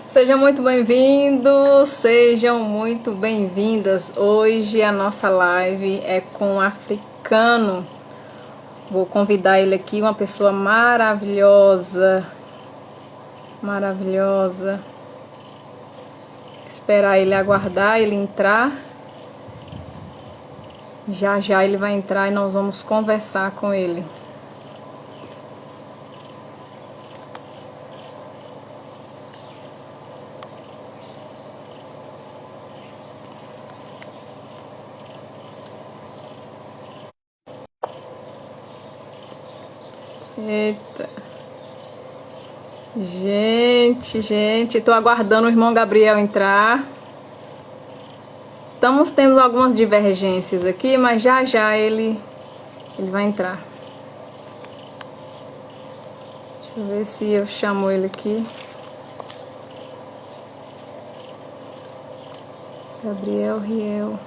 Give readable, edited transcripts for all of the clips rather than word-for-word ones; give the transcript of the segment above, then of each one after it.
Sejam muito bem-vindos, sejam muito bem-vindas. Hoje a nossa live é com um africano. Vou convidar ele aqui, uma pessoa maravilhosa, maravilhosa. Esperar ele aguardar, ele entrar. Já já ele vai entrar e nós vamos conversar com ele. Eita. Gente, tô aguardando o irmão Gabriel entrar. Estamos tendo algumas divergências aqui, mas já já ele vai entrar. Deixa eu ver se eu chamo ele aqui. Gabriel Riel.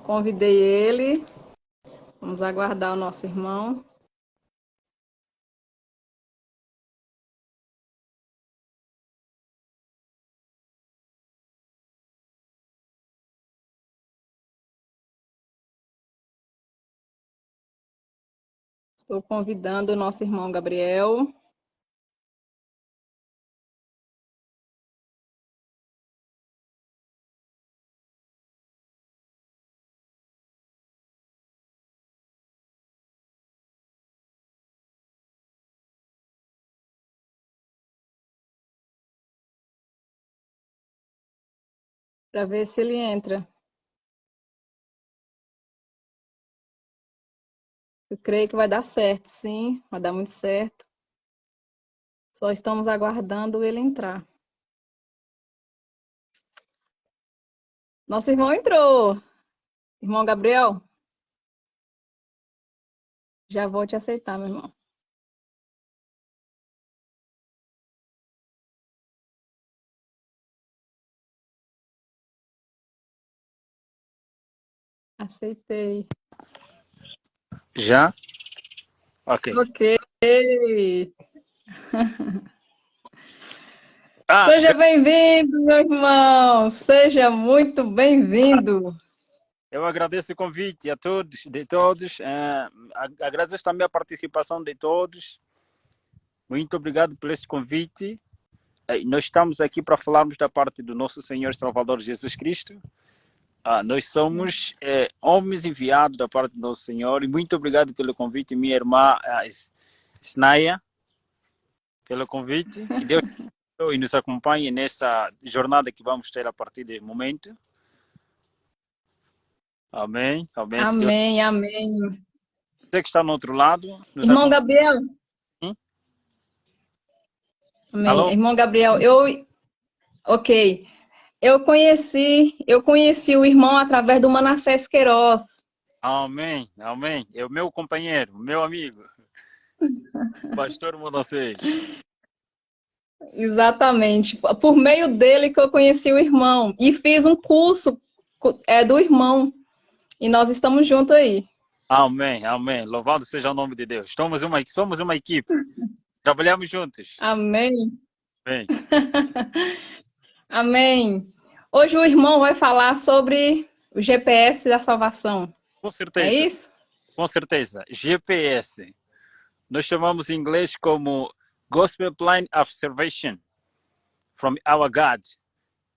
Convidei ele. Vamos aguardar o nosso irmão. Estou convidando o nosso irmão Gabriel. Para ver se ele entra. Eu creio que vai dar certo, sim. Vai dar muito certo. Só estamos aguardando ele entrar. Nosso irmão entrou. Irmão Gabriel, já vou te aceitar, meu irmão. Aceitei. Já? Ok. Ok. Seja bem-vindo, meu irmão. Seja muito bem-vindo. Eu agradeço o convite a todos, de todos. Agradeço também a participação de todos. Muito obrigado por este convite. Nós estamos aqui para falarmos da parte do nosso Senhor e Salvador Jesus Cristo. Nós somos homens enviados da parte do nosso Senhor. E muito obrigado pelo convite, minha irmã Snaia, pelo convite. Que Deus e nos acompanhe nessa jornada que vamos ter a partir desse momento. Amém. Amém. Amém, amém. Você que está no outro lado, nos Irmão acompanha. Gabriel. Amém. Alô? Irmão Gabriel, ok. Eu conheci o irmão através do Manassés Queiroz. Amém. Amém. É o meu companheiro, o meu amigo, pastor Manassés. Exatamente. Por meio dele que eu conheci o irmão. E fiz um curso do irmão. E nós estamos juntos aí. Amém. Amém. Louvado seja o nome de Deus. Somos uma equipe. Trabalhamos juntos. Amém. Amém. Amém. Hoje o irmão vai falar sobre o GPS da salvação. Com É certeza. isso? Com certeza. GPS. Nós chamamos em inglês como Gospel Plan of Salvation from our God.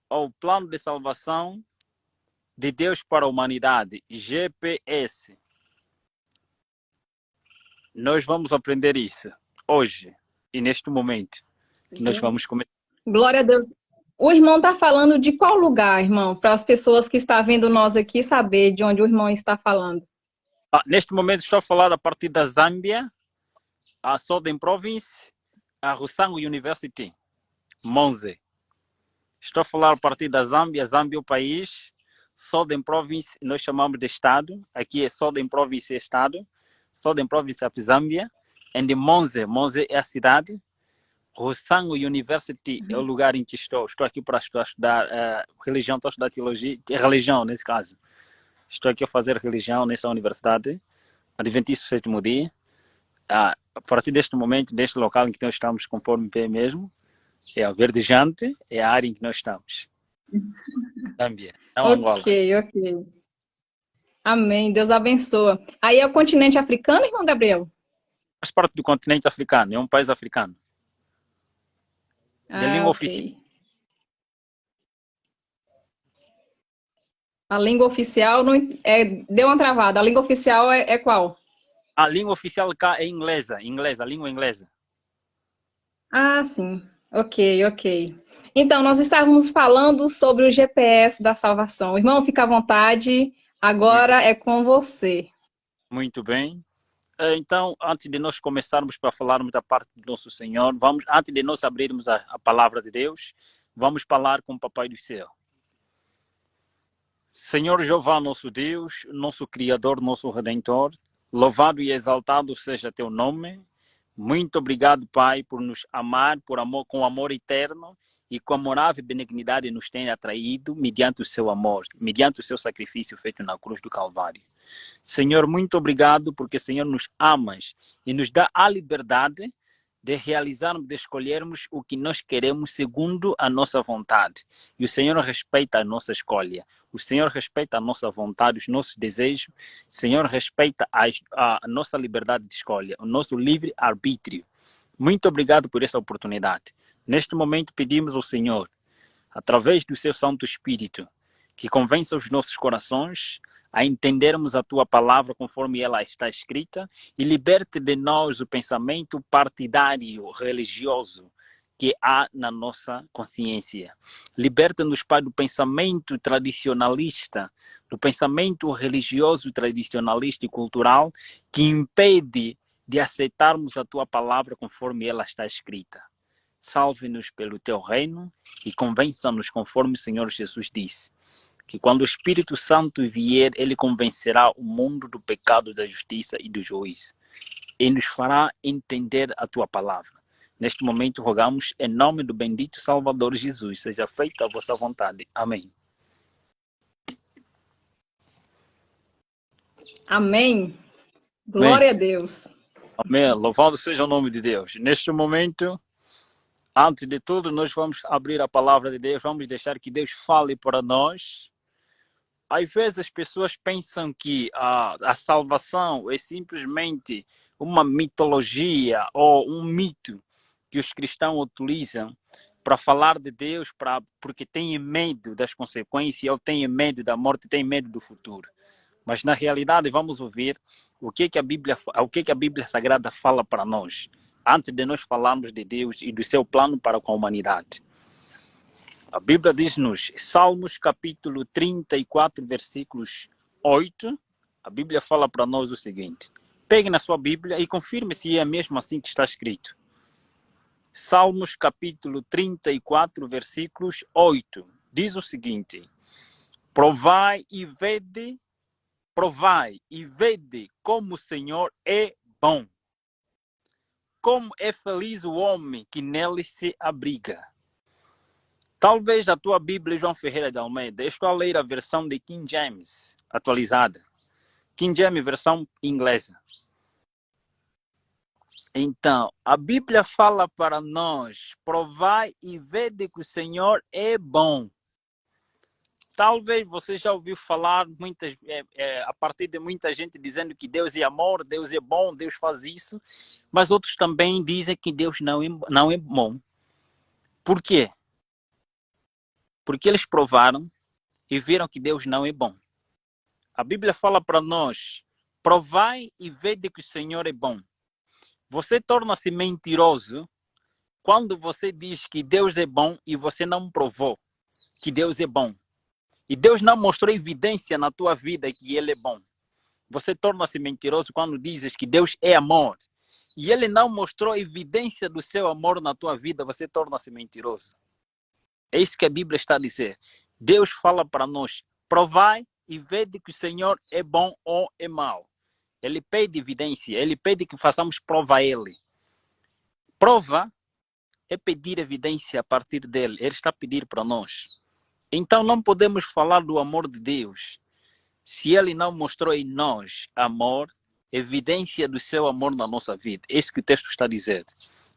Ou Plano de Salvação de Deus para a Humanidade. GPS. Nós vamos aprender isso hoje e neste momento que nós vamos começar. Glória a Deus. O irmão está falando de qual lugar, irmão? Para as pessoas que estão vendo nós aqui saber de onde o irmão está falando. Neste momento estou a falar a partir da Zâmbia, a Southern Province, a Rusango University, Monze. Estou a falar a partir da Zâmbia. Zâmbia é o país, Southern Province nós chamamos de estado. Aqui é Southern Province é estado. Southern Province é a Zâmbia. E Monze, Monze é a cidade. Rusango University é o lugar em que estou. Estou aqui para estudar religião, estou a estudar teologia, religião nesse caso. Estou aqui a fazer religião nessa universidade, Adventista do Sétimo Dia. a partir deste momento, deste local em que nós estamos, conforme vê mesmo, é a verdejante, é a área em que nós estamos. Zâmbia, não Ok, Angola. ok. Amém. Deus abençoa. Aí é o continente africano, irmão Gabriel? Faz parte do continente africano, é um país africano. De Ah, língua ok. oficial. A língua oficial não deu uma travada. A língua oficial é qual? A língua oficial cá é inglesa, a língua inglesa. Ah, sim. Ok, ok. Então, nós estávamos falando sobre o GPS da salvação. Irmão, fica à vontade. Muito, Agora é com você. muito bem. Então, antes de nós começarmos para falarmos da parte do nosso Senhor, antes de nós abrirmos a palavra de Deus, vamos falar com o Papai do Céu. Senhor Jeová, nosso Deus, nosso Criador, nosso Redentor, louvado e exaltado seja teu nome. Muito obrigado, Pai, por nos amar, com amor eterno e com amorável benignidade nos tem atraído mediante o seu amor, mediante o seu sacrifício feito na cruz do Calvário. Senhor, muito obrigado porque, Senhor, nos amas e nos dá a liberdade de realizarmos, de escolhermos o que nós queremos segundo a nossa vontade. E o Senhor respeita a nossa escolha. O Senhor respeita a nossa vontade, os nossos desejos. O Senhor respeita a nossa liberdade de escolha, o nosso livre-arbítrio. Muito obrigado por essa oportunidade. Neste momento pedimos ao Senhor, através do seu Santo Espírito, que convença os nossos corações a entendermos a tua palavra conforme ela está escrita e liberte de nós o pensamento partidário, religioso que há na nossa consciência. Liberta-nos, Pai, do pensamento tradicionalista, do pensamento religioso, tradicionalista e cultural que impede de aceitarmos a tua palavra conforme ela está escrita. Salve-nos pelo teu reino e convença-nos conforme o Senhor Jesus disse, que quando o Espírito Santo vier, ele convencerá o mundo do pecado, da justiça e do juízo. E nos fará entender a tua palavra. Neste momento, rogamos em nome do bendito Salvador Jesus, seja feita a vossa vontade. Amém. Amém. Amém. Glória a Deus. Amém. Louvado seja o nome de Deus. Neste momento, antes de tudo, nós vamos abrir a palavra de Deus, vamos deixar que Deus fale para nós. Às vezes as pessoas pensam que a salvação é simplesmente uma mitologia ou um mito que os cristãos utilizam para falar de Deus, porque têm medo das consequências, ou têm medo da morte, têm medo do futuro. Mas na realidade vamos ouvir o que a Bíblia Sagrada fala para nós, antes de nós falarmos de Deus e do seu plano para com a humanidade. A Bíblia diz-nos, Salmos capítulo 34, versículos 8, a Bíblia fala para nós o seguinte. Pegue na sua Bíblia e confirme se é mesmo assim que está escrito. Salmos capítulo 34, versículos 8, diz o seguinte. Provai e vede como o Senhor é bom. Como é feliz o homem que nele se abriga. Talvez a tua Bíblia, João Ferreira de Almeida, eu estou a ler a versão de King James, atualizada. King James, versão inglesa. Então, a Bíblia fala para nós, provai e vede que o Senhor é bom. Talvez você já ouviu falar a partir de muita gente dizendo que Deus é amor, Deus é bom, Deus faz isso, mas outros também dizem que Deus não é bom. Por quê? Porque eles provaram e viram que Deus não é bom. A Bíblia fala para nós, provai e vede que o Senhor é bom. Você torna-se mentiroso quando você diz que Deus é bom e você não provou que Deus é bom. E Deus não mostrou evidência na tua vida que Ele é bom. Você torna-se mentiroso quando dizes que Deus é amor. E Ele não mostrou evidência do seu amor na tua vida, você torna-se mentiroso. É isso que a Bíblia está a dizer. Deus fala para nós, provai e vede que o Senhor é bom ou é mau. Ele pede evidência, Ele pede que façamos prova a Ele. Prova é pedir evidência a partir dele. Ele está a pedir para nós. Então não podemos falar do amor de Deus se Ele não mostrou em nós amor, evidência do seu amor na nossa vida. É isso que o texto está dizendo.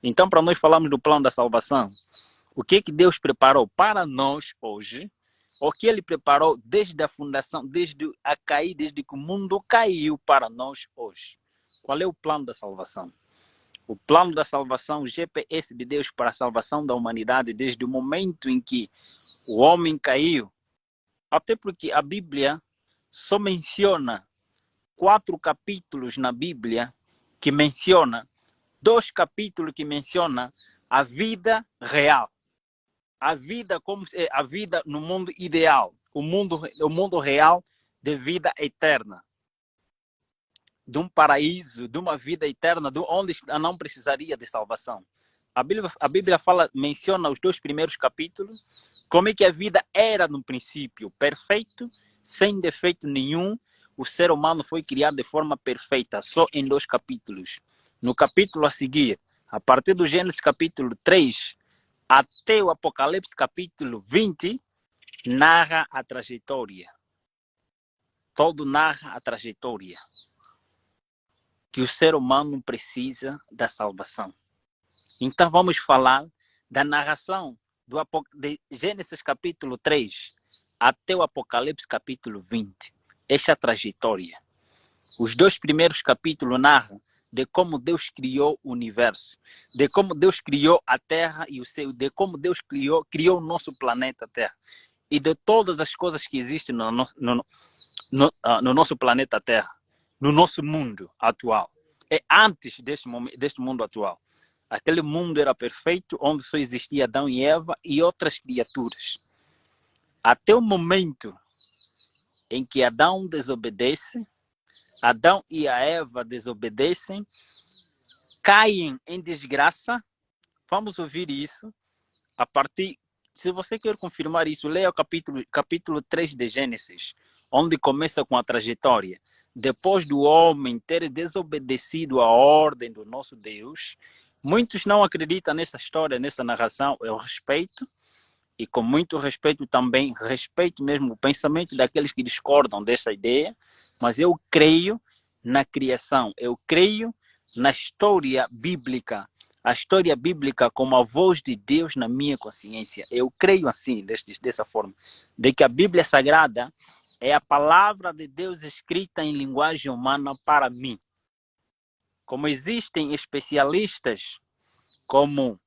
Então, para nós falarmos do plano da salvação, o que Deus preparou para nós hoje, o que Ele preparou desde a fundação, desde a cair, desde que o mundo caiu para nós hoje. Qual é o plano da salvação? O plano da salvação, o GPS de Deus para a salvação da humanidade, desde o momento em que o homem caiu, até porque a Bíblia só menciona 4 capítulos na Bíblia que menciona, 2 capítulos que menciona a vida real. A vida como a vida no mundo ideal, o mundo real de vida eterna. De um paraíso, de uma vida eterna, onde não precisaria de salvação. A Bíblia menciona os 2 primeiros capítulos, como é que a vida era no princípio, perfeito, sem defeito nenhum. O ser humano foi criado de forma perfeita, só em 2 capítulos. No capítulo a seguir, a partir do Gênesis capítulo 3, até o Apocalipse capítulo 20, narra a trajetória. Todo narra a trajetória que o ser humano precisa da salvação. Então vamos falar da narração de Gênesis capítulo 3 até o Apocalipse capítulo 20. Esta trajetória. Os 2 primeiros capítulos narram de como Deus criou o universo, de como Deus criou a Terra e o céu, de como Deus criou o nosso planeta Terra e de todas as coisas que existem no nosso planeta Terra, no nosso mundo atual. É antes deste mundo atual. Aquele mundo era perfeito, onde só existia Adão e Eva e outras criaturas. Até o momento em que Adão desobedece, Adão e a Eva desobedecem, caem em desgraça. Vamos ouvir isso a partir. Se você quer confirmar isso, leia o capítulo 3 de Gênesis, onde começa com a trajetória. Depois do homem ter desobedecido a ordem do nosso Deus, muitos não acreditam nessa história, nessa narração. Eu respeito, e com muito respeito também, respeito mesmo o pensamento daqueles que discordam dessa ideia, mas eu creio na criação, eu creio na história bíblica, a história bíblica como a voz de Deus na minha consciência. Eu creio assim, dessa forma, de que a Bíblia Sagrada é a palavra de Deus escrita em linguagem humana para mim. Como existem especialistas, como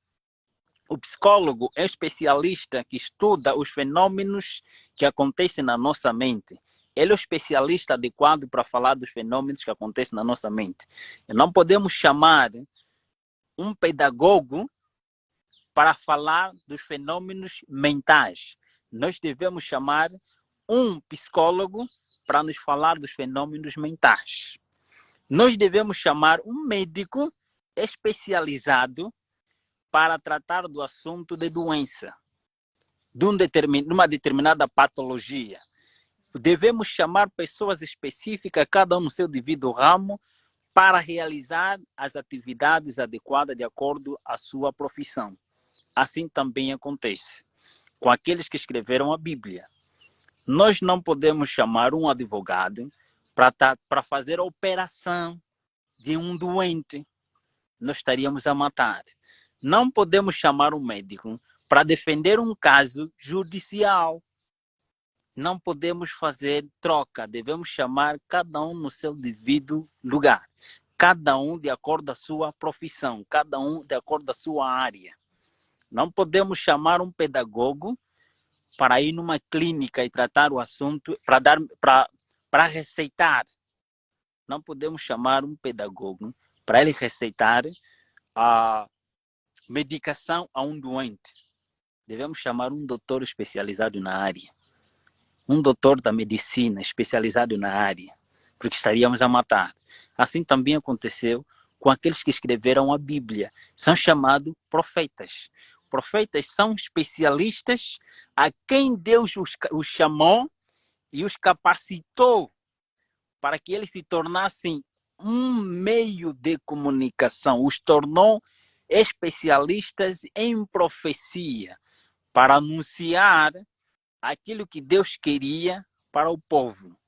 o psicólogo é especialista que estuda os fenômenos que acontecem na nossa mente. Ele é o especialista adequado para falar dos fenômenos que acontecem na nossa mente. E não podemos chamar um pedagogo para falar dos fenômenos mentais. Nós devemos chamar um psicólogo para nos falar dos fenômenos mentais. Nós devemos chamar um médico especializado para tratar do assunto de doença, de uma determinada patologia. Devemos chamar pessoas específicas, cada um no seu devido ramo, para realizar as atividades adequadas de acordo à sua profissão. Assim também acontece com aqueles que escreveram a Bíblia. Nós não podemos chamar um advogado para fazer a operação de um doente. Nós estaríamos a matar. Não podemos chamar um médico para defender um caso judicial. Não podemos fazer troca. Devemos chamar cada um no seu devido lugar. Cada um de acordo com a sua profissão. Cada um de acordo com a sua área. Não podemos chamar um pedagogo para ir numa clínica e tratar o assunto, para receitar. Não podemos chamar um pedagogo para ele receitar a medicação a um doente. Devemos chamar um doutor especializado na área. Um doutor da medicina especializado na área, porque estaríamos a matar. Assim também aconteceu com aqueles que escreveram a Bíblia. São chamados profetas. Profetas são especialistas a quem Deus os chamou e os capacitou para que eles se tornassem um meio de comunicação. Os tornou especialistas em profecia para anunciar aquilo que Deus queria para o povo,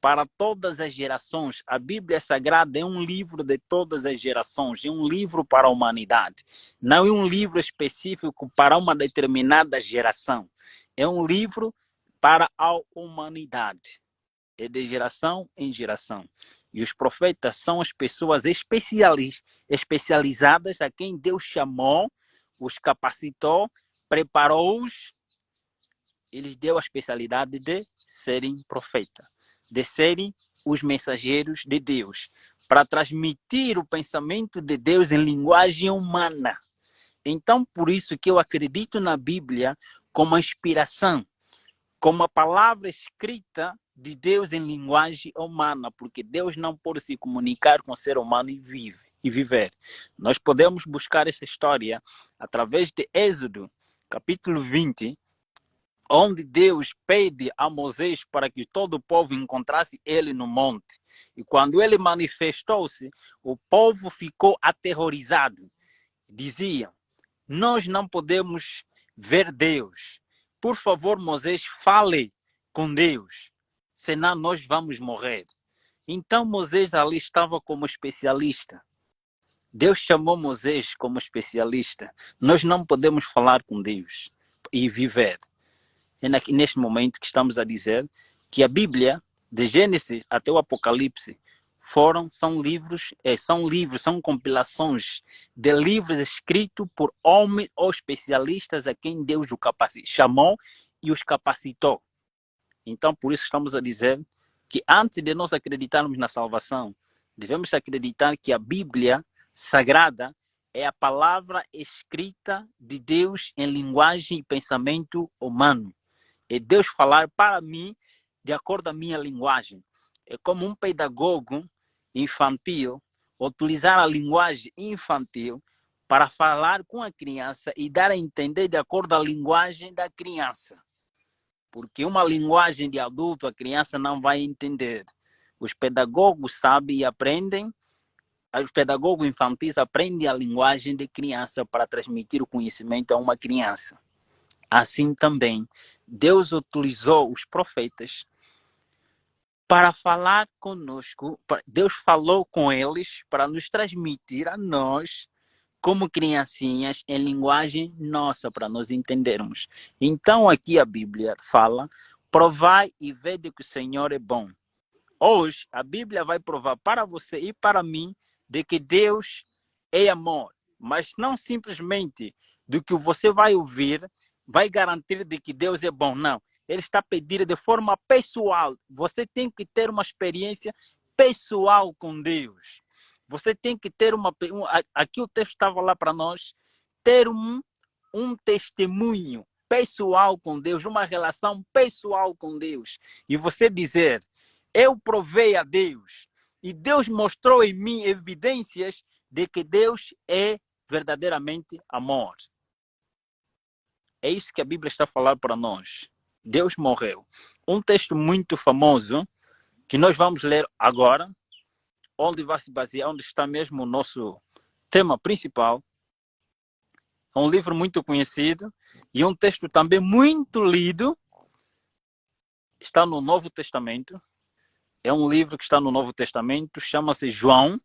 para todas as gerações. A Bíblia Sagrada é um livro de todas as gerações, é um livro para a humanidade. Não é um livro específico para uma determinada geração. É um livro para a humanidade. É de geração em geração. E os profetas são as pessoas especializadas a quem Deus chamou, os capacitou, preparou-os. Eles deu a especialidade de serem profetas, de serem os mensageiros de Deus, para transmitir o pensamento de Deus em linguagem humana. Então, por isso que eu acredito na Bíblia como a inspiração, como a palavra escrita de Deus em linguagem humana, porque Deus não pode se comunicar com o ser humano e viver. Nós podemos buscar essa história através de Êxodo, capítulo 20, onde Deus pede a Moisés para que todo o povo encontrasse ele no monte. E quando ele manifestou-se, o povo ficou aterrorizado. Diziam: nós não podemos ver Deus. Por favor, Moisés, fale com Deus, senão nós vamos morrer. Então Moisés ali estava como especialista. Deus chamou Moisés como especialista. Nós não podemos falar com Deus e viver. É neste momento que estamos a dizer que a Bíblia, de Gênesis até o Apocalipse, são compilações de livros escritos por homens ou especialistas a quem Deus chamou e os capacitou. Então, por isso estamos a dizer que antes de nós acreditarmos na salvação, devemos acreditar que a Bíblia Sagrada é a palavra escrita de Deus em linguagem e pensamento humano. É Deus falar para mim de acordo com a minha linguagem. É como um pedagogo infantil utilizar a linguagem infantil para falar com a criança e dar a entender de acordo com a linguagem da criança. Porque uma linguagem de adulto a criança não vai entender. Os pedagogos sabem e aprendem, os pedagogos infantis aprendem a linguagem de criança para transmitir o conhecimento a uma criança. Assim também, Deus utilizou os profetas para falar conosco. Deus falou com eles para nos transmitir a nós, como criancinhas, em linguagem nossa, para nós entendermos. Então aqui a Bíblia fala: provai e vede que o Senhor é bom. Hoje a Bíblia vai provar para você e para mim de que Deus é amor. Mas não simplesmente do que você vai ouvir vai garantir de que Deus é bom. Não. Ele está pedindo de forma pessoal. Você tem que ter uma experiência pessoal com Deus. Você tem que ter aqui o texto estava lá para nós, ter um testemunho pessoal com Deus, uma relação pessoal com Deus. E você dizer: eu provei a Deus e Deus mostrou em mim evidências de que Deus é verdadeiramente amor. É isso que a Bíblia está a falar para nós. Deus morreu. Um texto muito famoso que nós vamos ler agora, onde vai se basear, onde está mesmo o nosso tema principal. É um livro muito conhecido e um texto também muito lido. Está no Novo Testamento. É um livro que está no Novo Testamento, chama-se João,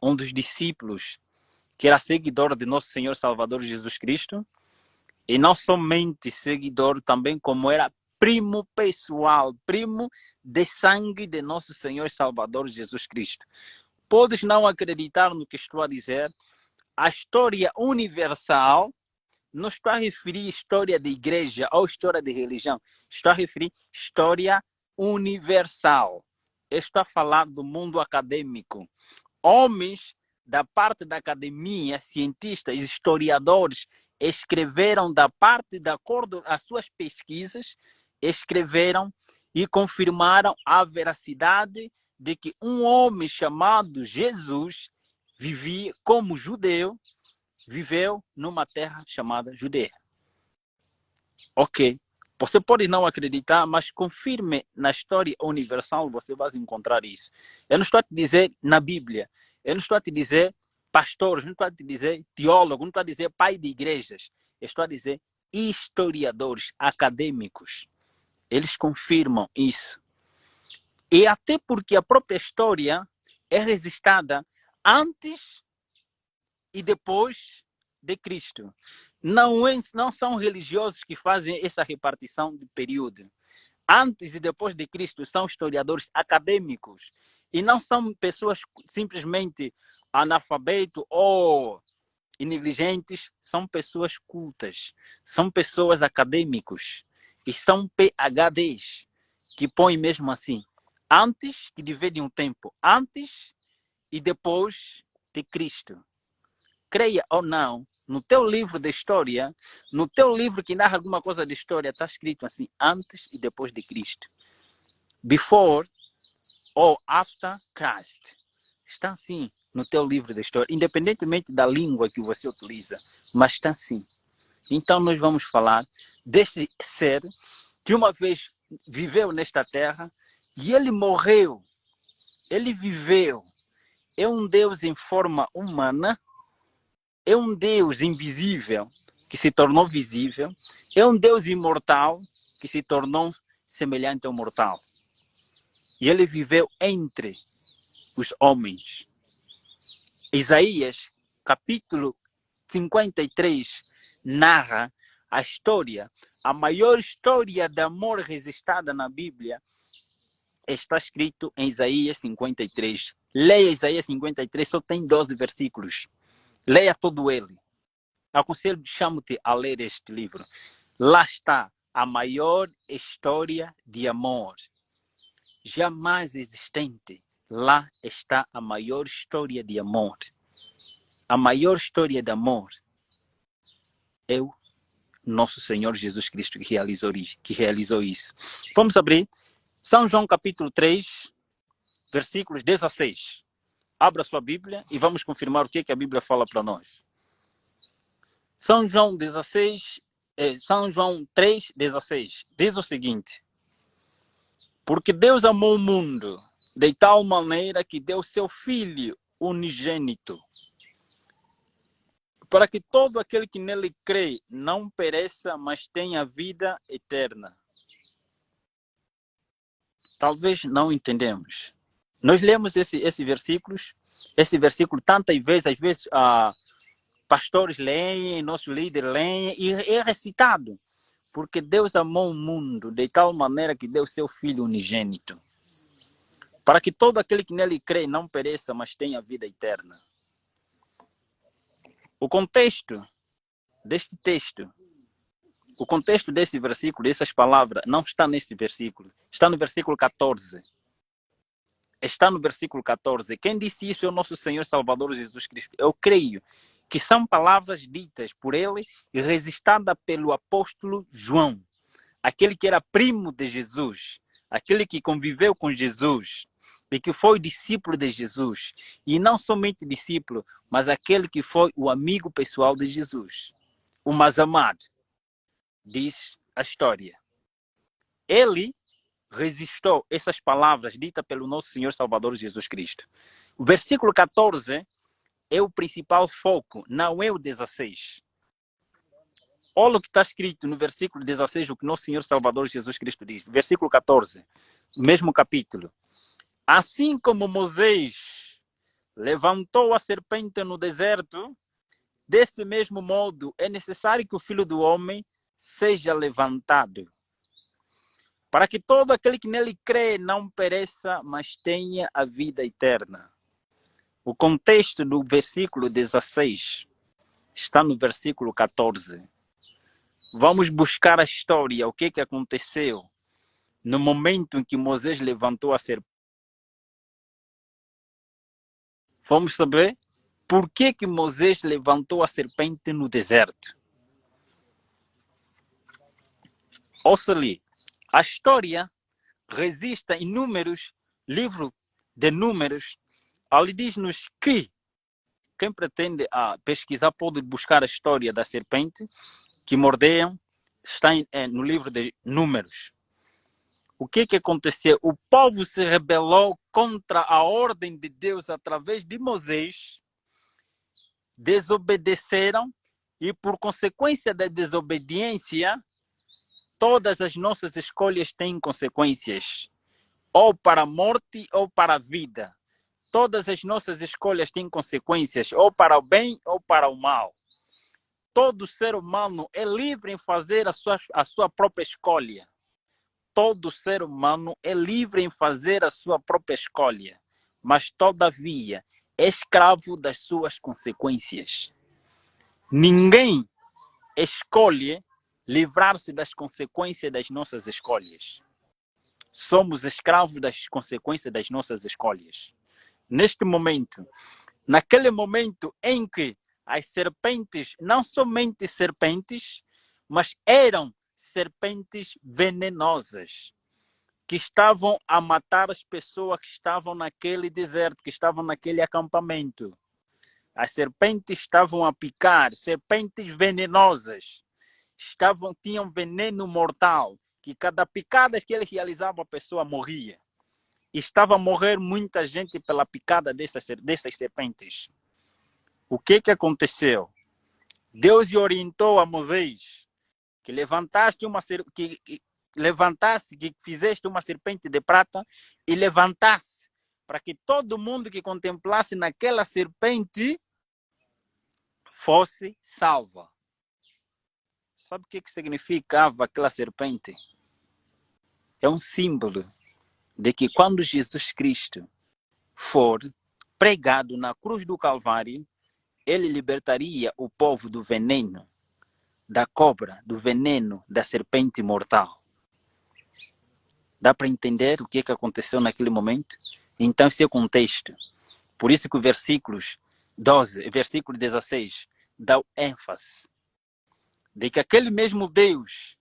um dos discípulos que era seguidor de nosso Senhor Salvador Jesus Cristo. E não somente seguidor, também como era primo pessoal, primo de sangue de nosso Senhor Salvador Jesus Cristo. Podes não acreditar no que estou a dizer. A história universal, não estou a referir história de igreja ou história de religião. Estou a referir história universal. Estou a falar do mundo acadêmico. Homens da parte da academia, cientistas, historiadores, escreveram de acordo com as suas pesquisas, escreveram e confirmaram a veracidade de que um homem chamado Jesus vivia como judeu, viveu numa terra chamada Judeia. Ok. Você pode não acreditar, mas confirme na história universal, você vai encontrar isso. Eu não estou a te dizer na Bíblia, eu não estou a te dizer pastores, não estou a te dizer teólogos, não estou a dizer pai de igrejas. Eu estou a dizer historiadores, acadêmicos. Eles confirmam isso. E até porque a própria história é registrada antes e depois de Cristo. Não são religiosos que fazem essa repartição de período. Antes e depois de Cristo são historiadores acadêmicos e não são pessoas simplesmente analfabetos ou negligentes, são pessoas cultas, são pessoas acadêmicos e são PhDs que põem mesmo assim, antes, que dividem um tempo, antes e depois de Cristo. Creia ou não, no teu livro de história, no teu livro que narra alguma coisa de história, está escrito assim, antes e depois de Cristo. Before or after Christ. Está assim no teu livro de história, independentemente da língua que você utiliza, mas está assim. Então nós vamos falar desse ser que uma vez viveu nesta terra e ele morreu, ele viveu. É um Deus em forma humana, é um Deus invisível que se tornou visível, é um Deus imortal que se tornou semelhante ao mortal. E ele viveu entre os homens. Isaías, capítulo 53, narra a história, a maior história de amor registrada na Bíblia, está escrito em Isaías 53. Leia Isaías 53, só tem 12 versículos. Leia todo ele. Aconselho, chamo-te a ler este livro. Lá está a maior história de amor jamais existente. Lá está a maior história de amor. A maior história de amor é o nosso Senhor Jesus Cristo que realizou isso. Vamos abrir São João capítulo 3, versículos 16. Abra sua Bíblia e vamos confirmar o que a Bíblia fala para nós. São João 3, 16. Diz o seguinte: porque Deus amou o mundo de tal maneira que deu seu Filho unigênito, para que todo aquele que nele crê não pereça, mas tenha vida eterna. Talvez não entendemos. Nós lemos esse versículo tantas vezes, às vezes pastores leem, nossos líderes leem, e é recitado. Porque Deus amou o mundo de tal maneira que deu seu Filho unigênito, para que todo aquele que nele crê não pereça, mas tenha vida eterna. O contexto deste texto, o contexto desse versículo, dessas palavras, não está nesse versículo. Está no versículo 14. Está no versículo 14. Quem disse isso é o nosso Senhor Salvador Jesus Cristo. Eu creio que são palavras ditas por ele e registradas pelo apóstolo João, aquele que era primo de Jesus, aquele que conviveu com Jesus e que foi discípulo de Jesus. E não somente discípulo, mas aquele que foi o amigo pessoal de Jesus, o mais amado, diz a história. Ele registrou essas palavras ditas pelo nosso Senhor Salvador Jesus Cristo. O versículo 14 é o principal foco, não é o 16. Olha o que está escrito no versículo 16, o que nosso Senhor Salvador Jesus Cristo diz. Versículo 14, mesmo capítulo. Assim como Moisés levantou a serpente no deserto, desse mesmo modo é necessário que o Filho do Homem seja levantado, para que todo aquele que nele crê não pereça, mas tenha a vida eterna. O contexto do versículo 16 está no versículo 14. Vamos buscar a história, o que aconteceu no momento em que Moisés levantou a serpente. Vamos saber por que Moisés levantou a serpente no deserto. Ouça ali, a história resiste em inúmeros livros de números. Ali diz-nos que quem pretende pesquisar pode buscar a história da serpente que mordeiam, está no livro de Números. O que aconteceu? O povo se rebelou contra a ordem de Deus através de Moisés, desobedeceram e, por consequência da desobediência, todas as nossas escolhas têm consequências. ou para a morte ou para a vida. Todas as nossas escolhas têm consequências, ou para o bem ou para o mal. Todo ser humano é livre em fazer a sua própria escolha. Todo ser humano é livre em fazer a sua própria escolha, mas todavia é escravo das suas consequências. Ninguém escolhe livrar-se das consequências das nossas escolhas. Somos escravos das consequências das nossas escolhas. Neste momento, naquele momento em que as serpentes, não somente serpentes, mas eram serpentes venenosas, que estavam a matar as pessoas que estavam naquele deserto, que estavam naquele acampamento. As serpentes estavam a picar, serpentes venenosas. Tinham veneno mortal, que cada picada que eles realizavam, a pessoa morria. Estava a morrer muita gente pela picada dessas serpentes. O que aconteceu? Deus orientou a Moisés que que fizeste uma serpente de prata e levantasse, para que todo mundo que contemplasse naquela serpente fosse salva. Sabe o que significava aquela serpente? É um símbolo de que quando Jesus Cristo for pregado na cruz do Calvário, ele libertaria o povo do veneno da cobra, do veneno da serpente mortal. Dá para entender o que aconteceu naquele momento? Então, esse é o contexto. Por isso que o versículo 16, dá ênfase de que aquele mesmo Deus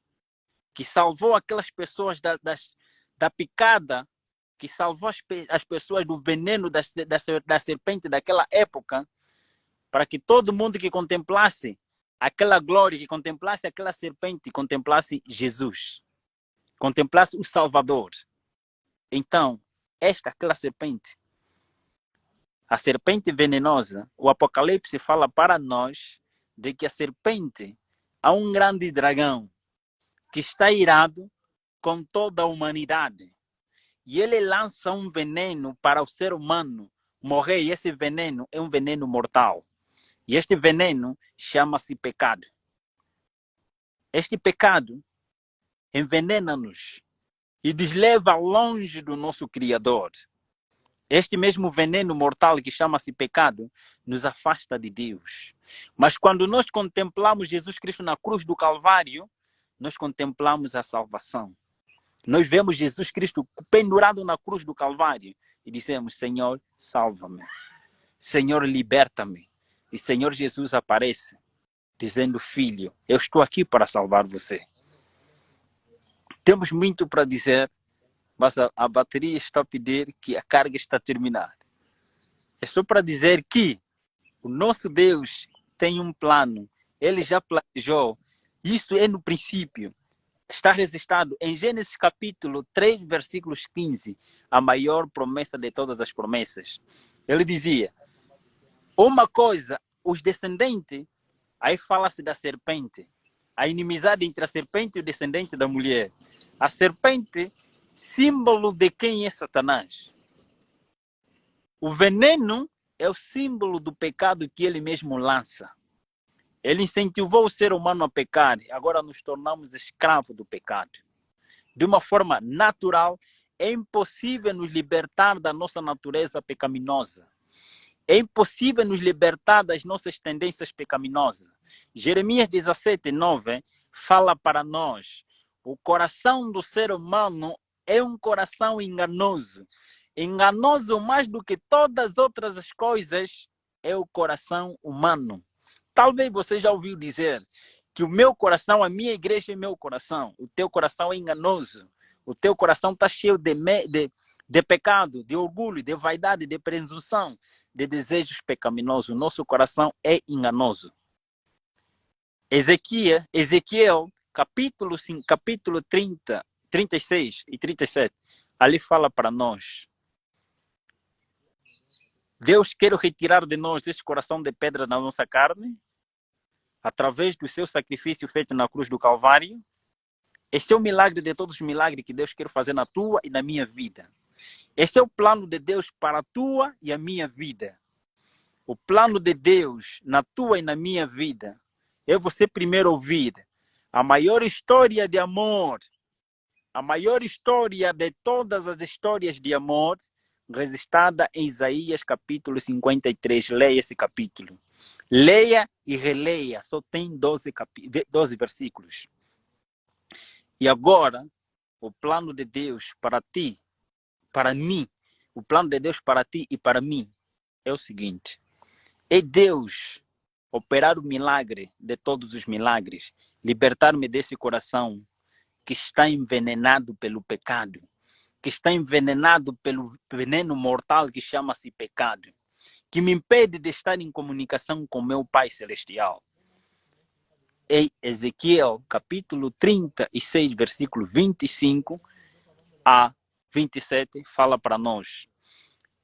que salvou aquelas pessoas da picada, que salvou as pessoas do veneno da serpente daquela época, para que todo mundo que contemplasse aquela glória, que contemplasse aquela serpente, contemplasse Jesus, contemplasse o Salvador. Então, aquela serpente, a serpente venenosa, o Apocalipse fala para nós de que a serpente é um grande dragão que está irado com toda a humanidade. E ele lança um veneno para o ser humano morrer, e esse veneno é um veneno mortal. E este veneno chama-se pecado. Este pecado envenena-nos e nos leva longe do nosso Criador. Este mesmo veneno mortal que chama-se pecado nos afasta de Deus. Mas quando nós contemplamos Jesus Cristo na cruz do Calvário, nós contemplamos a salvação. Nós vemos Jesus Cristo pendurado na cruz do Calvário e dizemos: Senhor, salva-me. Senhor, liberta-me. E Senhor Jesus aparece dizendo: filho, eu estou aqui para salvar você. Temos muito para dizer, mas a bateria está a pedir que a carga está a terminar. É só para dizer que o nosso Deus tem um plano. Ele já planejou. Isso é no princípio. Está registrado em Gênesis capítulo 3, versículos 15. A maior promessa de todas as promessas. Ele dizia: uma coisa, os descendentes, aí fala-se da serpente. A inimizade entre a serpente e o descendente da mulher. A serpente, símbolo de quem é Satanás. O veneno é o símbolo do pecado que ele mesmo lança. Ele incentivou o ser humano a pecar. Agora nos tornamos escravos do pecado. De uma forma natural, é impossível nos libertar da nossa natureza pecaminosa. É impossível nos libertar das nossas tendências pecaminosas. Jeremias 17, 9 fala para nós: o coração do ser humano é um coração enganoso. Enganoso mais do que todas as outras coisas é o coração humano. Talvez você já ouviu dizer que o meu coração, a minha igreja é meu coração. O teu coração é enganoso. O teu coração está cheio de pecado, de orgulho, de vaidade, de presunção, de desejos pecaminosos. O nosso coração é enganoso. Ezequiel capítulo 30, 36 e 37, ali fala para nós: Deus quer retirar de nós esse coração de pedra na nossa carne, através do seu sacrifício feito na cruz do Calvário. Esse é o milagre de todos os milagres que Deus quer fazer na tua e na minha vida. Esse é o plano de Deus para a tua e a minha vida. O plano de Deus na tua e na minha vida é você primeiro ouvir a maior história de amor, a maior história de todas as histórias de amor, registrada em Isaías capítulo 53. Leia esse capítulo. Leia e releia. Só tem 12 versículos. E agora, o plano de Deus para ti, para mim, o plano de Deus para ti e para mim é o seguinte. É Deus operar o milagre de todos os milagres, libertar-me desse coração que está envenenado pelo pecado, que está envenenado pelo veneno mortal que chama-se pecado, que me impede de estar em comunicação com meu Pai Celestial. Em Ezequiel, capítulo 36, versículo 25 a 27, fala para nós.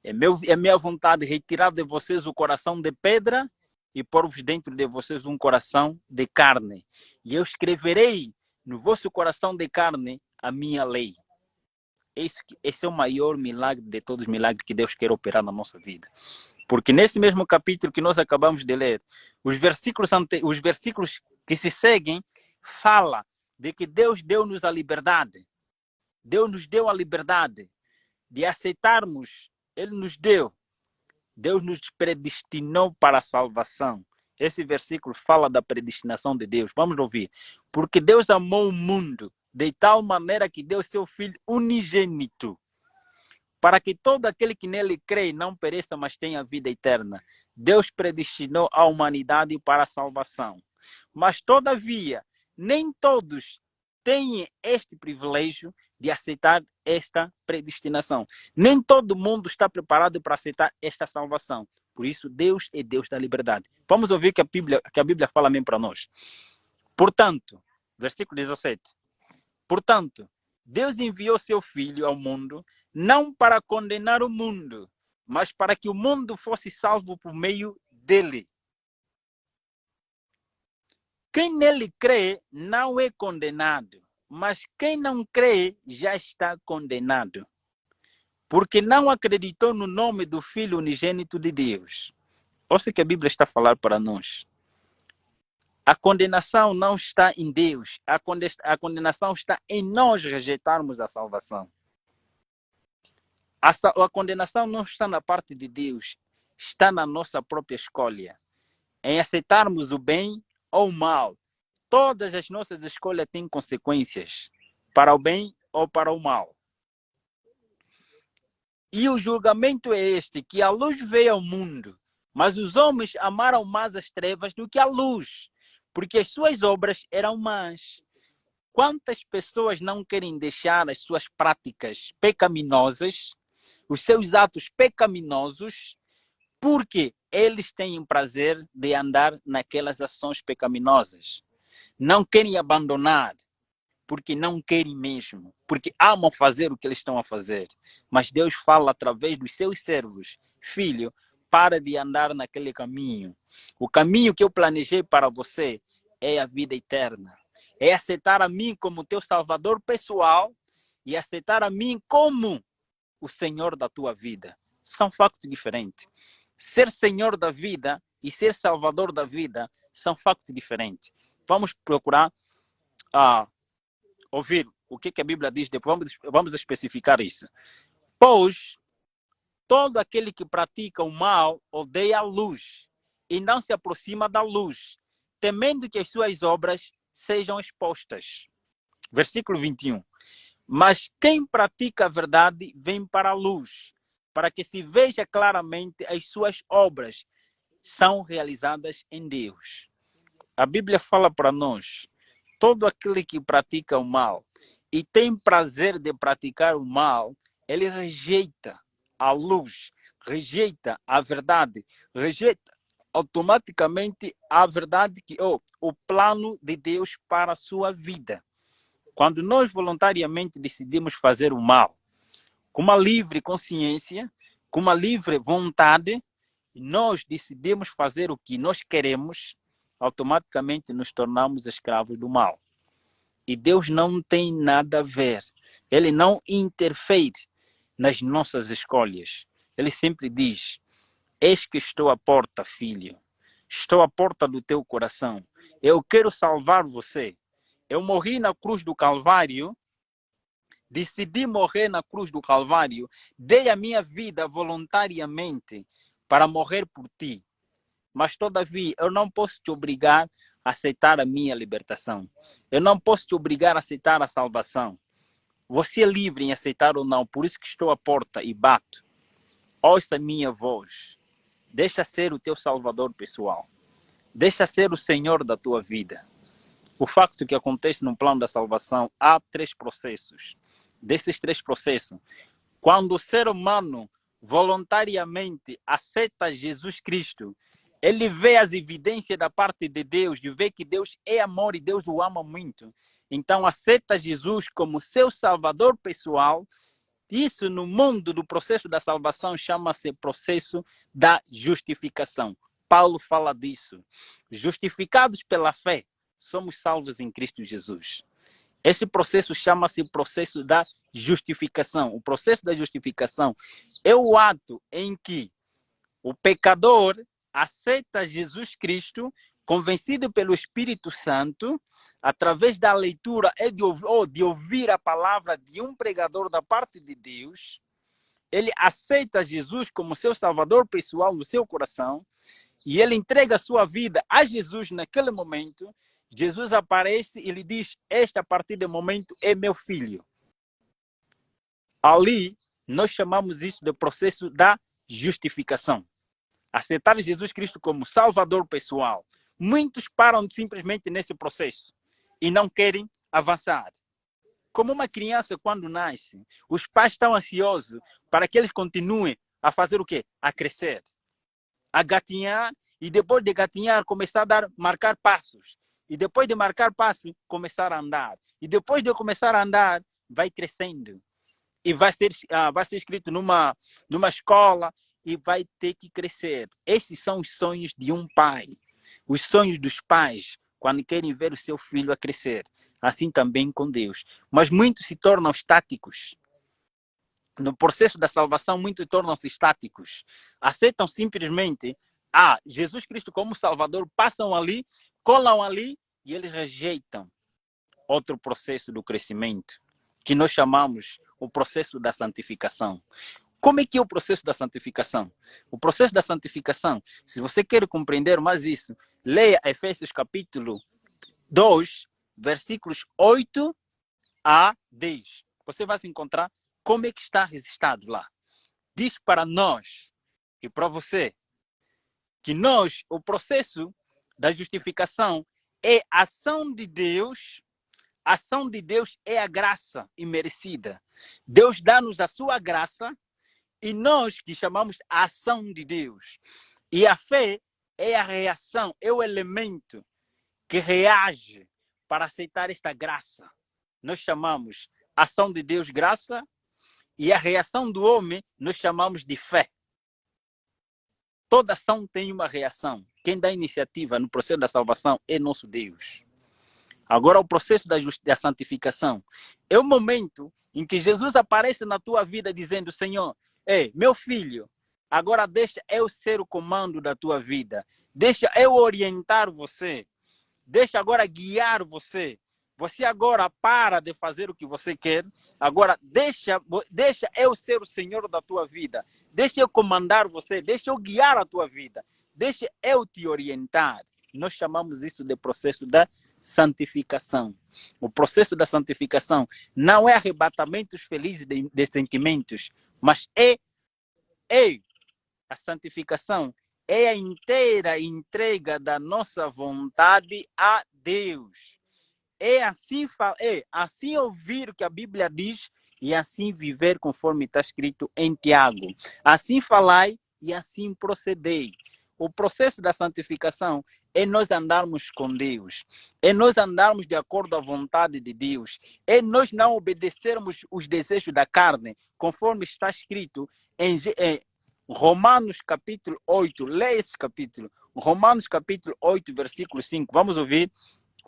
É minha vontade retirar de vocês o coração de pedra e pôr-vos dentro de vocês um coração de carne. E eu no vosso coração de carne a minha lei. Esse é o maior milagre de todos os milagres que Deus quer operar na nossa vida. Porque nesse mesmo capítulo que nós acabamos de ler, os versículos que se seguem fala de que Deus deu-nos a liberdade. Deus nos deu a liberdade de aceitarmos. Ele nos deu. Deus nos predestinou para a salvação. Esse versículo fala da predestinação de Deus. Vamos ouvir. Porque Deus amou o mundo de tal maneira que deu seu Filho unigênito, para que todo aquele que nele crê não pereça, mas tenha vida eterna. Deus predestinou a humanidade para a salvação. Mas, todavia, nem todos têm este privilégio de aceitar esta predestinação. Nem todo mundo está preparado para aceitar esta salvação. Por isso, Deus é Deus da liberdade. Vamos ouvir que a Bíblia fala mesmo para nós. Portanto, versículo 17. Portanto, Deus enviou seu Filho ao mundo, não para condenar o mundo, mas para que o mundo fosse salvo por meio dele. Quem nele crê não é condenado, mas quem não crê já está condenado, porque não acreditou no nome do Filho unigênito de Deus. Ouça que a Bíblia está a falar para nós. A condenação não está em Deus, a condenação está em nós rejeitarmos a salvação. A condenação não está na parte de Deus, está na nossa própria escolha, em aceitarmos o bem ou o mal. Todas as nossas escolhas têm consequências, para o bem ou para o mal. E o julgamento é este, que a luz veio ao mundo, mas os homens amaram mais as trevas do que a luz, porque as suas obras eram más. Quantas pessoas não querem deixar as suas práticas pecaminosas, os seus atos pecaminosos, porque eles têm prazer de andar naquelas ações pecaminosas. Não querem abandonar, porque não querem mesmo, porque amam fazer o que eles estão a fazer. Mas Deus fala através dos seus servos: filho, para de andar naquele caminho. O caminho que eu planejei para você é a vida eterna. É aceitar a mim como teu salvador pessoal e aceitar a mim como o Senhor da tua vida. São factos diferentes. Ser Senhor da vida e ser Salvador da vida são factos diferentes. Vamos procurar ouvir o que a Bíblia diz, depois vamos especificar isso. Pois todo aquele que pratica o mal odeia a luz e não se aproxima da luz, temendo que as suas obras sejam expostas. Versículo 21. Mas quem pratica a verdade vem para a luz, para que se veja claramente as suas obras são realizadas em Deus. A Bíblia fala para nós: todo aquele que pratica o mal e tem prazer de praticar o mal, ele rejeita a luz, rejeita a verdade, rejeita automaticamente a verdade, o plano de Deus para a sua vida. Quando nós voluntariamente decidimos fazer o mal, com uma livre consciência, com uma livre vontade, nós decidimos fazer o que nós queremos, automaticamente nos tornamos escravos do mal. E Deus não tem nada a ver. Ele não interfere. nas nossas escolhas. Ele sempre diz: eis que estou à porta, filho. Estou à porta do teu coração. Eu quero salvar você. Eu morri na cruz do Calvário. Decidi morrer na cruz do Calvário. Dei a minha vida voluntariamente para morrer por ti. Mas, todavia, eu não posso te obrigar a aceitar a minha libertação. Eu não posso te obrigar a aceitar a salvação. Você é livre em aceitar ou não. Por isso que estou à porta e bato. Ouça a minha voz. Deixa ser o teu salvador pessoal. Deixa ser o Senhor da tua vida. O facto que acontece no plano da salvação, há 3 processos. Desses 3 processos, quando o ser humano voluntariamente aceita Jesus Cristo, ele vê as evidências da parte de Deus, de ver que Deus é amor e Deus o ama muito. Então aceita Jesus como seu salvador pessoal. Isso no mundo do processo da salvação chama-se processo da justificação. Paulo fala disso. Justificados pela fé, somos salvos em Cristo Jesus. Esse processo chama-se processo da justificação. O processo da justificação é o ato em que o pecador aceita Jesus Cristo, convencido pelo Espírito Santo, através da leitura ou de ouvir a palavra de um pregador da parte de Deus. Ele aceita Jesus como seu salvador pessoal no seu coração e ele entrega a sua vida a Jesus naquele momento. Jesus aparece e lhe diz: este a partir do momento é meu filho. Ali nós chamamos isso de processo da justificação. Aceitar Jesus Cristo como salvador pessoal. Muitos param simplesmente nesse processo e não querem avançar. Como uma criança quando nasce, os pais estão ansiosos para que eles continuem a fazer o quê? A crescer, a gatinhar, e depois de gatinhar começar a marcar passos. E depois de marcar passos, começar a andar. E depois de começar a andar, vai crescendo. E vai ser inscrito numa escola e vai ter que crescer. Esses são os sonhos de um pai. Os sonhos dos pais, quando querem ver o seu filho a crescer. Assim também com Deus. Mas muitos se tornam estáticos. No processo da salvação, muitos tornam-se estáticos. Aceitam simplesmente Jesus Cristo como Salvador, passam ali, colam ali e eles rejeitam outro processo do crescimento, que nós chamamos o processo da santificação. Como é que é o processo da santificação? O processo da santificação, se você quer compreender mais isso, leia Efésios capítulo 2, versículos 8 a 10. Você vai se encontrar como é que está registrado lá. Diz para nós e para você que o processo da justificação é ação de Deus. A ação de Deus é a graça imerecida. Deus dá-nos a sua graça e nós que chamamos a ação de Deus. E a fé é a reação, é o elemento que reage para aceitar esta graça. Nós chamamos ação de Deus graça e a reação do homem nós chamamos de fé. Toda ação tem uma reação. Quem dá iniciativa no processo da salvação é nosso Deus. Agora, o processo da santificação é o momento em que Jesus aparece na tua vida dizendo: Senhor, meu filho, agora deixa eu ser o comando da tua vida. Deixa eu orientar você. Deixa agora guiar você. Você agora para de fazer o que você quer. Agora deixa eu ser o Senhor da tua vida. Deixa eu comandar você. Deixa eu guiar a tua vida. Deixa eu te orientar. Nós chamamos isso de processo da santificação. O processo da santificação não é arrebatamentos felizes de sentimentos, mas é a santificação. É a inteira entrega da nossa vontade a Deus. É assim ouvir o que a Bíblia diz e assim viver conforme está escrito em Tiago. Assim falai e assim procedei. O processo da santificação é nós andarmos com Deus. É nós andarmos de acordo à vontade de Deus. É nós não obedecermos os desejos da carne, conforme está escrito em Romanos capítulo 8. Leia esse capítulo. Romanos capítulo 8, versículo 5. Vamos ouvir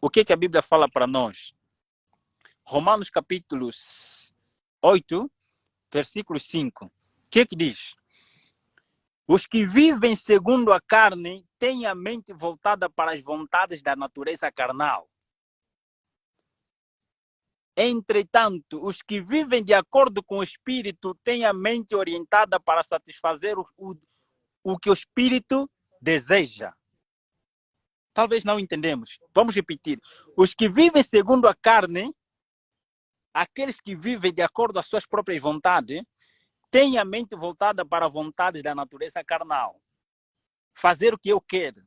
o que a Bíblia fala para nós. Romanos capítulo 8, versículo 5. O que diz? Os que vivem segundo a carne têm a mente voltada para as vontades da natureza carnal. Entretanto, os que vivem de acordo com o Espírito têm a mente orientada para satisfazer o que o Espírito deseja. Talvez não entendemos. Vamos repetir. Os que vivem segundo a carne, aqueles que vivem de acordo com as suas próprias vontades, têm a mente voltada para vontades da natureza carnal. Fazer o que eu quero.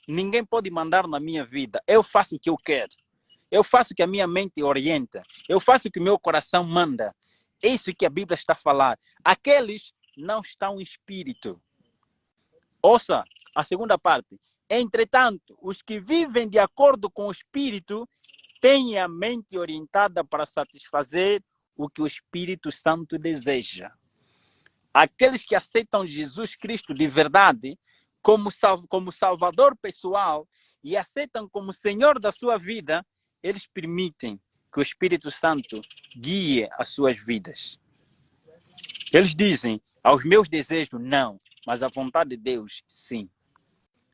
Ninguém pode mandar na minha vida. Eu faço o que eu quero. Eu faço o que a minha mente orienta. Eu faço o que o meu coração manda. É isso que a Bíblia está a falar. Aqueles não estão em espírito. Ouça a segunda parte. Entretanto, os que vivem de acordo com o Espírito têm a mente orientada para satisfazer o que o Espírito Santo deseja. Aqueles que aceitam Jesus Cristo de verdade como Salvador pessoal e aceitam como Senhor da sua vida, eles permitem que o Espírito Santo guie as suas vidas. Eles dizem, aos meus desejos, não, mas a vontade de Deus, sim.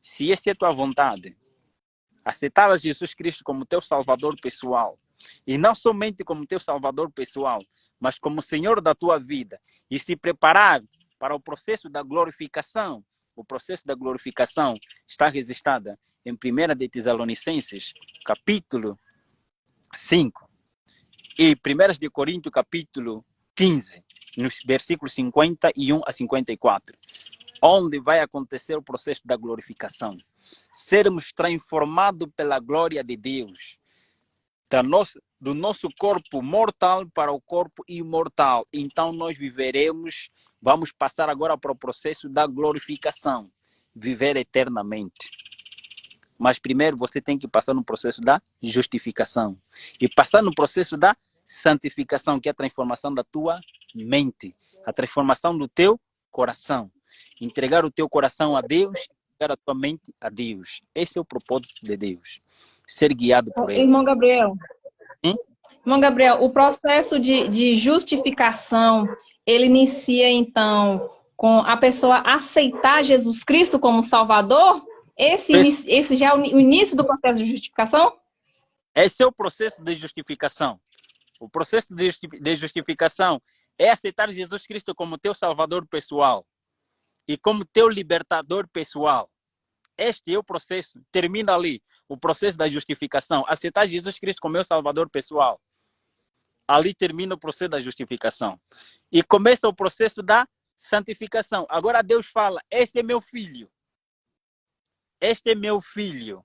Se essa é a tua vontade, aceitar a Jesus Cristo como teu Salvador pessoal, e não somente como teu Salvador pessoal, mas como Senhor da tua vida, e se preparar para o processo da glorificação. O processo da glorificação está registrado em 1 de Tesalonicenses, capítulo 5, e 1 de Coríntios, capítulo 15, nos versículos 51 a 54. Onde vai acontecer o processo da glorificação. Sermos transformados pela glória de Deus. Do nosso corpo mortal para o corpo imortal. Então nós viveremos, vamos passar agora para o processo da glorificação. Viver eternamente. Mas primeiro você tem que passar no processo da justificação. E passar no processo da santificação, que é a transformação da tua mente. A transformação do teu coração. Entregar o teu coração a Deus, entregar a tua mente a Deus. Esse é o propósito de Deus. Ser guiado por Ele. Irmão Gabriel, o processo de justificação, ele inicia então com a pessoa aceitar Jesus Cristo como Salvador? Esse já é o início do processo de justificação? Esse é o processo de justificação. O processo de justificação é aceitar Jesus Cristo como teu Salvador pessoal e como teu libertador pessoal. Este é o processo, termina ali, o processo da justificação. Aceitar Jesus Cristo como meu Salvador pessoal. Ali termina o processo da justificação. E começa o processo da santificação. Agora Deus fala, este é meu filho. Este é meu filho.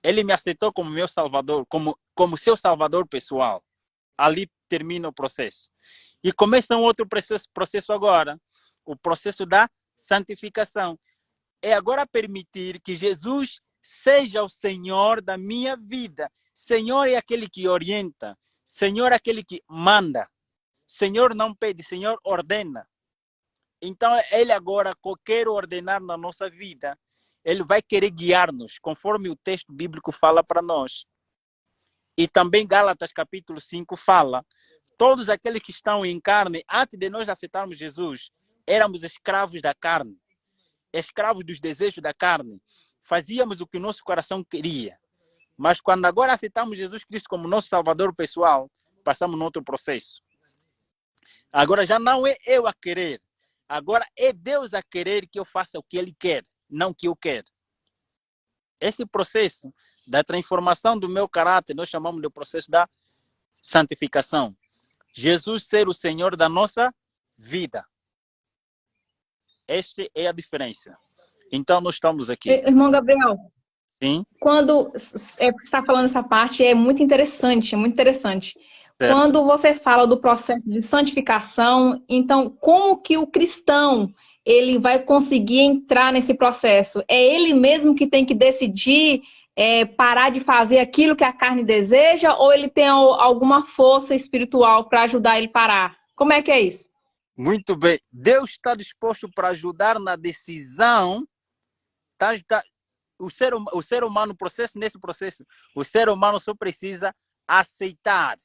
Ele me aceitou como meu Salvador, como seu Salvador pessoal. Ali termina o processo. E começa um outro processo agora. O processo da santificação. É agora permitir que Jesus seja o Senhor da minha vida. Senhor é aquele que orienta. Senhor é aquele que manda. Senhor não pede, Senhor ordena. Então, Ele agora quer ordenar na nossa vida. Ele vai querer guiar-nos, conforme o texto bíblico fala para nós. E também Gálatas capítulo 5 fala, todos aqueles que estão em carne, antes de nós aceitarmos Jesus, éramos escravos da carne, escravos dos desejos da carne. Fazíamos o que o nosso coração queria. Mas quando agora aceitamos Jesus Cristo como nosso Salvador pessoal, passamos no outro processo. Agora já não é eu a querer. Agora é Deus a querer que eu faça o que Ele quer, não o que eu quero. Esse processo da transformação do meu caráter, nós chamamos de processo da santificação. Jesus ser o Senhor da nossa vida. Esta é a diferença. Então, nós estamos aqui. Irmão Gabriel, sim? Quando você está falando essa parte, é muito interessante, é muito interessante. Certo. Quando você fala do processo de santificação, então, como que o cristão ele vai conseguir entrar nesse processo? É ele mesmo que tem que decidir parar de fazer aquilo que a carne deseja, ou ele tem alguma força espiritual para ajudar ele a parar? Como é que é isso? Muito bem. Deus está disposto para ajudar na decisão. O ser humano, nesse processo, o ser humano só precisa aceitar.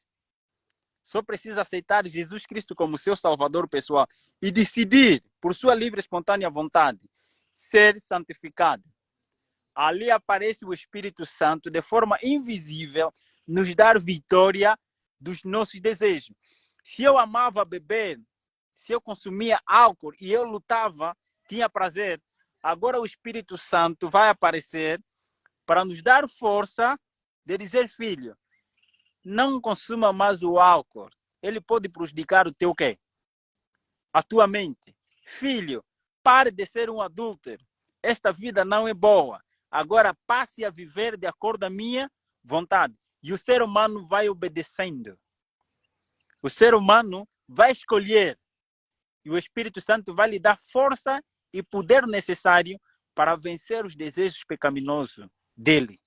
Só precisa aceitar Jesus Cristo como seu Salvador pessoal e decidir, por sua livre e espontânea vontade, ser santificado. Ali aparece o Espírito Santo de forma invisível, nos dar vitória dos nossos desejos. Se eu amava beber, se eu consumia álcool e eu lutava, tinha prazer, agora o Espírito Santo vai aparecer para nos dar força de dizer, filho, não consuma mais o álcool. Ele pode prejudicar o teu quê? A tua mente. Filho, pare de ser um adúltero. Esta vida não é boa. Agora passe a viver de acordo com a minha vontade. E o ser humano vai obedecendo. O ser humano vai escolher. E o Espírito Santo vai lhe dar força e poder necessário para vencer os desejos pecaminosos dele.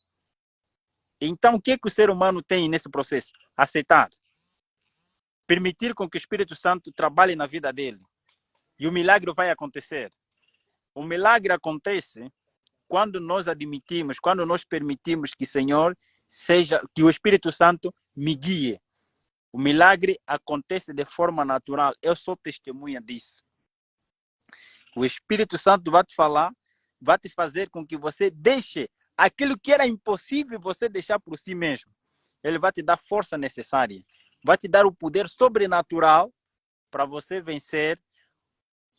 Então, o que o ser humano tem nesse processo? Aceitar. Permitir com que o Espírito Santo trabalhe na vida dele. E o milagre vai acontecer. O milagre acontece quando nós admitimos, quando nós permitimos que o Senhor seja, que o Espírito Santo me guie. O milagre acontece de forma natural. Eu sou testemunha disso. O Espírito Santo vai te falar, vai te fazer com que você deixe aquilo que era impossível você deixar por si mesmo. Ele vai te dar força necessária. Vai te dar o poder sobrenatural para você vencer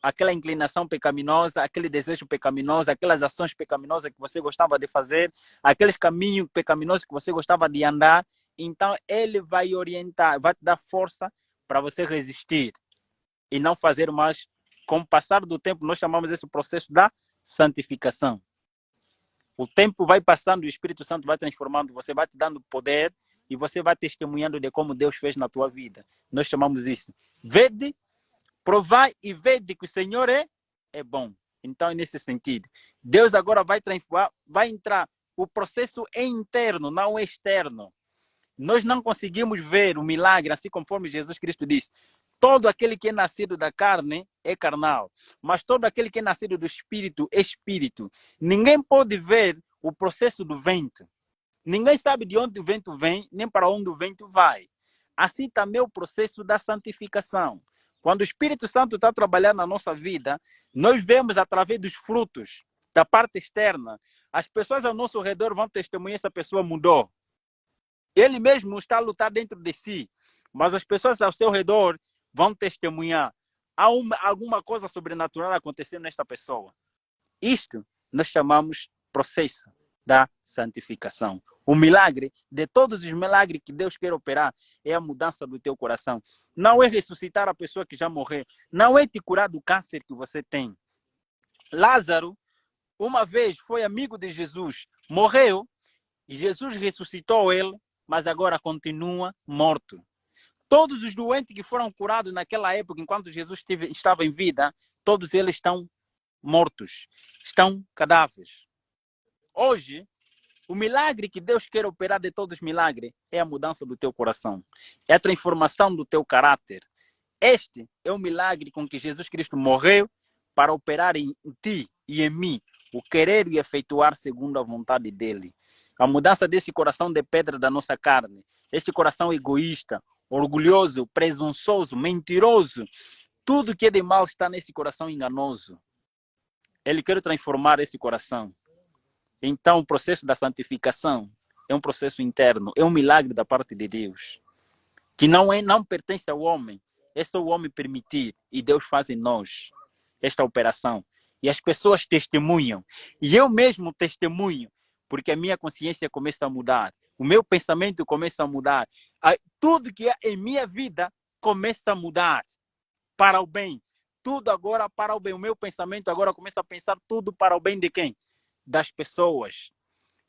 aquela inclinação pecaminosa, aquele desejo pecaminoso, aquelas ações pecaminosas que você gostava de fazer, aqueles caminhos pecaminosos que você gostava de andar. Então, ele vai orientar, vai te dar força para você resistir e não fazer mais. Com o passar do tempo, nós chamamos esse processo da santificação. O tempo vai passando, o Espírito Santo vai transformando, você vai te dando poder e você vai testemunhando de como Deus fez na tua vida. Nós chamamos isso. Vede, provai e vede que o Senhor é bom. Então, é nesse sentido. Deus agora vai entrar. O processo é interno, não é externo. Nós não conseguimos ver o milagre, assim conforme Jesus Cristo disse. Todo aquele que é nascido da carne é carnal, mas todo aquele que é nascido do Espírito é Espírito. Ninguém pode ver o processo do vento. Ninguém sabe de onde o vento vem, nem para onde o vento vai. Assim também é o processo da santificação. Quando o Espírito Santo está trabalhando na nossa vida, nós vemos através dos frutos, da parte externa. As pessoas ao nosso redor vão testemunhar essa pessoa mudou. Ele mesmo está a lutar dentro de si, mas as pessoas ao seu redor vão testemunhar. Há alguma coisa sobrenatural acontecendo nesta pessoa. Isto nós chamamos processo da santificação. O milagre, de todos os milagres que Deus quer operar, é a mudança do teu coração. Não é ressuscitar a pessoa que já morreu. Não é te curar do câncer que você tem. Lázaro, uma vez, foi amigo de Jesus. Morreu e Jesus ressuscitou ele, mas agora continua morto. Todos os doentes que foram curados naquela época, enquanto Jesus estava em vida, todos eles estão mortos, estão cadáveres. Hoje, o milagre que Deus quer operar de todos os milagres é a mudança do teu coração, é a transformação do teu caráter. Este é o milagre com que Jesus Cristo morreu para operar em ti e em mim, o querer e efetuar segundo a vontade dele. A mudança desse coração de pedra da nossa carne, este coração egoísta, orgulhoso, presunçoso, mentiroso, tudo que é de mal está nesse coração enganoso. Ele quer transformar esse coração. Então, o processo da santificação é um processo interno, é um milagre da parte de Deus, que não pertence ao homem, é só o homem permitir, e Deus faz em nós esta operação. E as pessoas testemunham, e eu mesmo testemunho, porque a minha consciência começa a mudar, o meu pensamento começa a mudar, tudo que é em minha vida começa a mudar para o bem. Tudo agora para o bem. O meu pensamento agora começa a pensar tudo para o bem de quem? Das pessoas.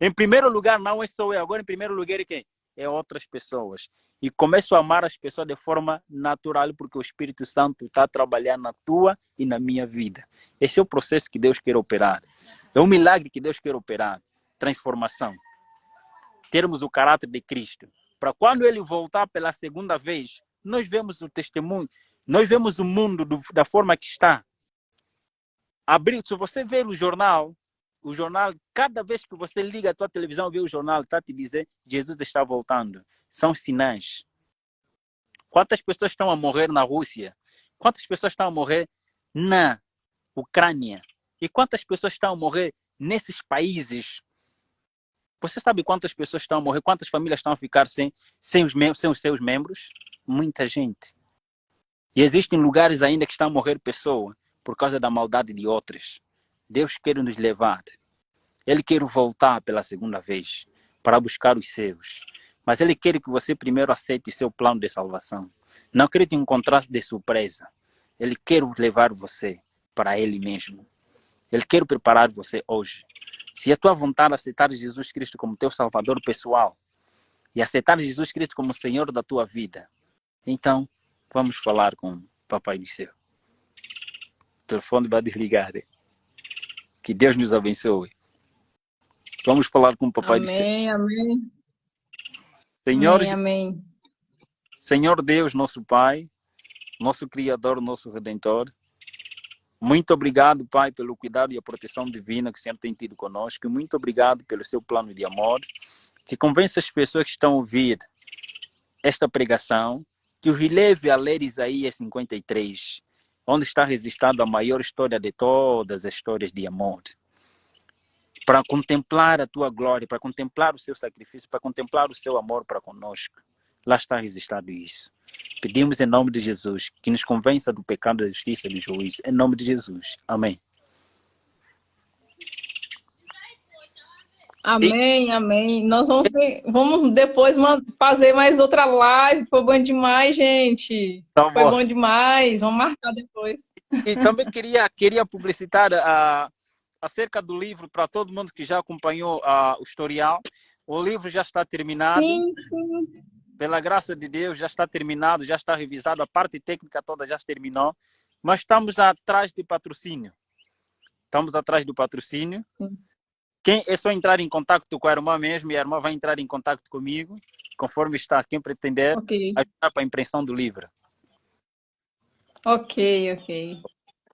Em primeiro lugar, não é só eu. Agora, em primeiro lugar, é quem? É outras pessoas. E começo a amar as pessoas de forma natural, porque o Espírito Santo está trabalhando na tua e na minha vida. Esse é o processo que Deus quer operar. É um milagre que Deus quer operar. Transformação. Termos o caráter de Cristo. Para quando Ele voltar pela segunda vez, nós vemos o testemunho, nós vemos o mundo da forma que está. Se você ver o jornal, cada vez que você liga a tua televisão e vê o jornal, está te dizendo Jesus está voltando. São sinais. Quantas pessoas estão a morrer na Rússia? Quantas pessoas estão a morrer na Ucrânia? E quantas pessoas estão a morrer nesses países? Você sabe quantas pessoas estão a morrer? Quantas famílias estão a ficar sem os seus membros? Muita gente. E existem lugares ainda que estão a morrer pessoas por causa da maldade de outras. Deus quer nos levar. Ele quer voltar pela segunda vez para buscar os seus. Mas Ele quer que você primeiro aceite o seu plano de salvação. Não quer te encontrar de surpresa. Ele quer levar você para Ele mesmo. Ele quer preparar você hoje. Se é tua vontade aceitar Jesus Cristo como teu salvador pessoal e aceitar Jesus Cristo como Senhor da tua vida, então vamos falar com o Papai do Céu. O telefone vai desligar. Que Deus nos abençoe. Vamos falar com o Papai do Céu. Amém, amém. Senhor, Amém, amém. Senhor Deus, nosso Pai, nosso Criador, nosso Redentor, muito obrigado, Pai, pelo cuidado e a proteção divina que o Senhor tem tido conosco. Muito obrigado pelo seu plano de amor, que convence as pessoas que estão a ouvir esta pregação, que os leve a ler Isaías 53, onde está registrada a maior história de todas as histórias de amor. Para contemplar a tua glória, para contemplar o seu sacrifício, para contemplar o seu amor para conosco. Lá está registrado isso. Pedimos em nome de Jesus que nos convença do pecado, da justiça e do juízo. Em nome de Jesus. Amém. Amém, amém. Nós vamos depois fazer mais outra live. Foi bom demais, gente. Tá Foi bom. bom demais. Vamos marcar depois. E também queria publicitar acerca do livro para todo mundo que já acompanhou o historial. O livro já está terminado. Sim, sim. Pela graça de Deus, já está terminado, já está revisado. A parte técnica toda já terminou. Mas estamos atrás de patrocínio. Estamos atrás do patrocínio. É só entrar em contato com a irmã mesmo e a irmã vai entrar em contato comigo, conforme está, quem pretender ajudar para a impressão do livro. Ok.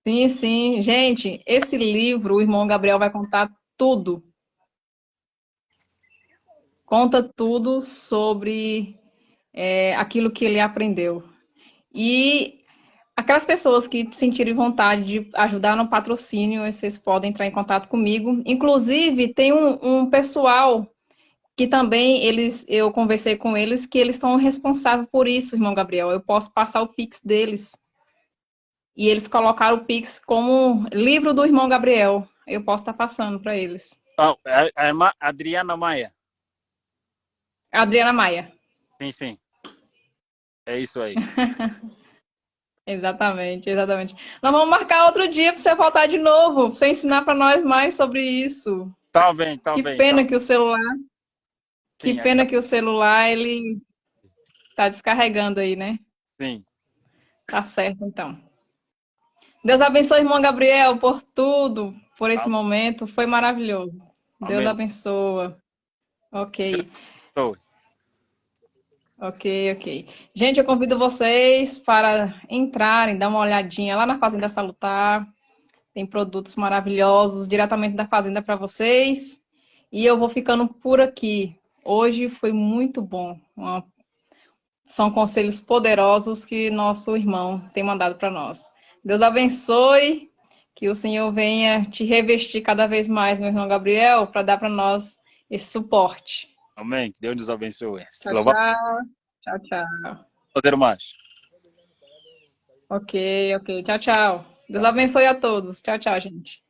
Sim, sim. Gente, esse livro, o irmão Gabriel vai contar tudo. Conta tudo sobre aquilo que ele aprendeu. E aquelas pessoas que sentirem vontade de ajudar no patrocínio, vocês podem entrar em contato comigo. Inclusive, tem um pessoal que também eu conversei com eles, que eles estão responsáveis por isso, irmão Gabriel. Eu posso passar o Pix deles. E eles colocaram o Pix como livro do irmão Gabriel. Eu posso estar passando para eles. A irmã Adriana Maia. Adriana Maia. Sim. É isso aí. Exatamente. Nós vamos marcar outro dia para você voltar de novo, para você ensinar para nós mais sobre isso. Tá bem. Que pena que o celular... Sim, que pena que o celular, ele tá descarregando aí, né? Sim. Tá certo, então. Deus abençoe, irmão Gabriel, por tudo, por esse momento. Foi maravilhoso. Amém. Deus abençoa. Ok. Ok. Gente, eu convido vocês para entrarem, dar uma olhadinha lá na Fazenda Salutar. Tem produtos maravilhosos diretamente da fazenda para vocês. E eu vou ficando por aqui. Hoje foi muito bom. São conselhos poderosos que nosso irmão tem mandado para nós. Deus abençoe, que o Senhor venha te revestir cada vez mais, meu irmão Gabriel, para dar para nós esse suporte. Amém. Que Deus nos abençoe. Tchau. Fazer mais. Ok. Tchau. Deus abençoe a todos. Tchau, gente.